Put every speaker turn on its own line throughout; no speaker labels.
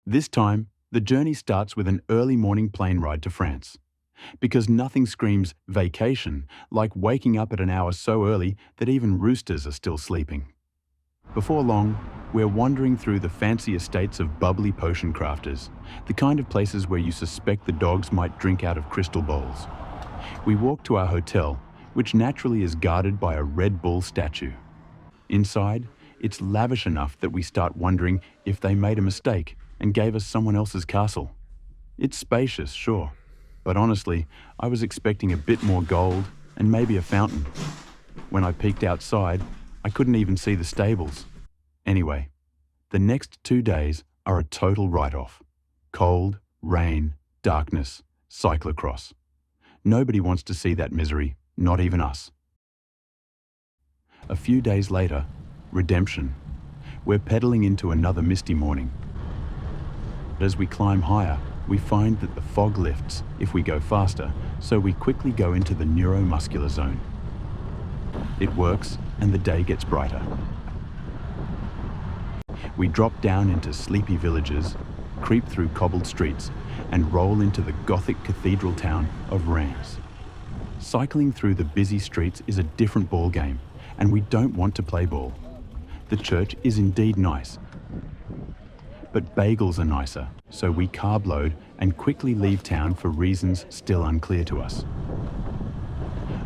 This time, the journey starts with an early morning plane ride to France. Because nothing screams vacation like waking up at an hour so early that even roosters are still sleeping. Before long, we're wandering through the fancy estates of bubbly potion crafters, the kind of places where you suspect the dogs might drink out of crystal bowls. We walk to our hotel, which naturally is guarded by a Red Bull statue. Inside, it's lavish enough that we start wondering if they made a mistake and gave us someone else's castle. It's spacious, sure, but honestly, I was expecting a bit more gold and maybe a fountain. When I peeked outside, I couldn't even see the stables. Anyway, the next 2 days are a total write-off. Cold, rain, darkness, cyclocross. Nobody wants to see that misery, not even us. A few days later, redemption. We're pedaling into another misty morning. As we climb higher, we find that the fog lifts if we go faster, so we quickly go into the neuromuscular zone. It works, and the day gets brighter. We drop down into sleepy villages, creep through cobbled streets, and roll into the Gothic cathedral town of Reims. Cycling through the busy streets is a different ball game, and we don't want to play ball. The church is indeed nice, but bagels are nicer, so we carb load and quickly leave town for reasons still unclear to us.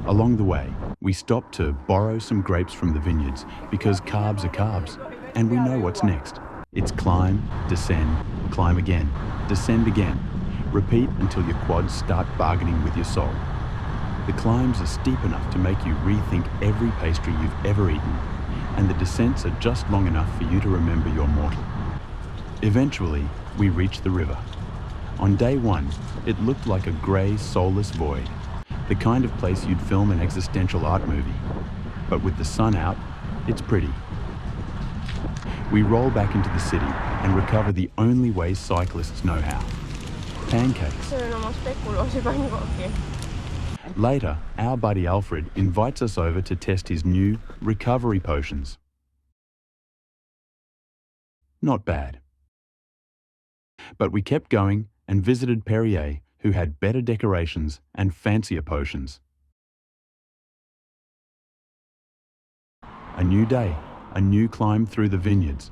Along the way, we stop to borrow some grapes from the vineyards because carbs are carbs, and we know what's next. It's climb, descend, climb again, descend again. Repeat until your quads start bargaining with your soul. The climbs are steep enough to make you rethink every pastry you've ever eaten, and the descents are just long enough for you to remember you're mortal. Eventually, we reach the river. On day one, it looked like a grey, soulless void, the kind of place you'd film an existential art movie. But with the sun out, it's pretty. We roll back into the city and recover the only way cyclists know how: pancakes. Later, our buddy Alfred invites us over to test his new recovery potions. Not bad. But we kept going and visited Perrier, who had better decorations and fancier potions. A new day, a new climb through the vineyards.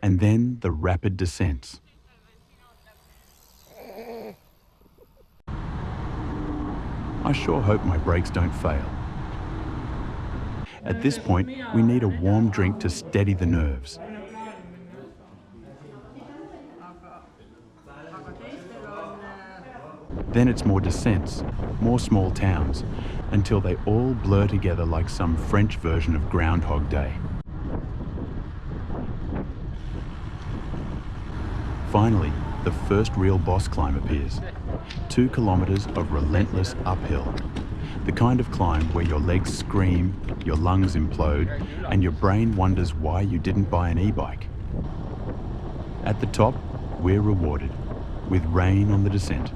And then the rapid descents. I sure hope my brakes don't fail. At this point, we need a warm drink to steady the nerves. Then it's more descents, more small towns, until they all blur together like some French version of Groundhog Day. Finally, the first real boss climb appears. 2 kilometers of relentless uphill. The kind of climb where your legs scream, your lungs implode, and your brain wonders why you didn't buy an e-bike. At the top, we're rewarded with rain on the descent.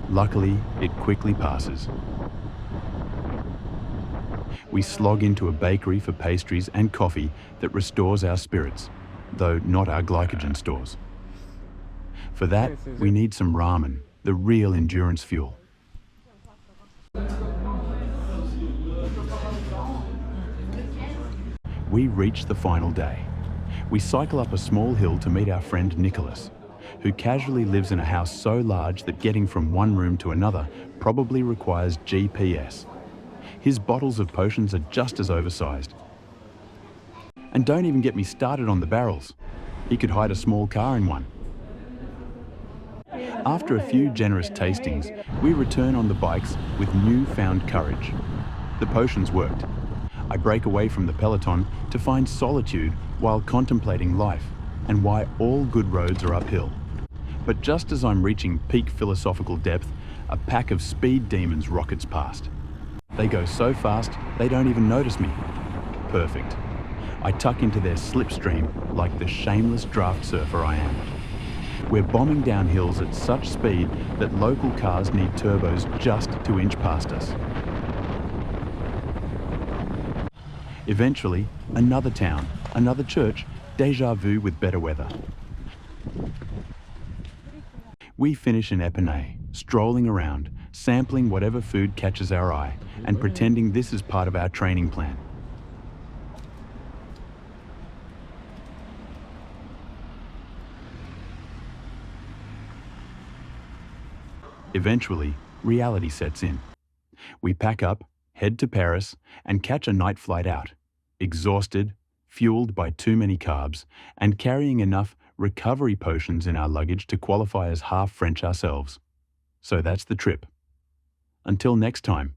Luckily, it quickly passes. We slog into a bakery for pastries and coffee that restores our spirits, though not our glycogen stores. For that, we need some ramen, the real endurance fuel. We reach the final day. We cycle up a small hill to meet our friend Nicholas, who casually lives in a house so large that getting from one room to another probably requires GPS. His bottles of potions are just as oversized. And don't even get me started on the barrels. He could hide a small car in one. After a few generous tastings, we return on the bikes with newfound courage. The potions worked. I break away from the peloton to find solitude while contemplating life and why all good roads are uphill. But just as I'm reaching peak philosophical depth, a pack of speed demons rockets past. They go so fast, they don't even notice me. Perfect. I tuck into their slipstream like the shameless draft surfer I am. We're bombing down hills at such speed that local cars need turbos just to inch past us. Eventually, another town, Another church, déjà vu with better weather. We finish in Epinay, strolling around, sampling whatever food catches our eye, and pretending this is part of our training plan. Eventually, reality sets in. We pack up, head to Paris, and catch a night flight out, exhausted, fueled by too many carbs, and carrying enough recovery potions in our luggage to qualify as half French ourselves. So that's the trip. Until next time.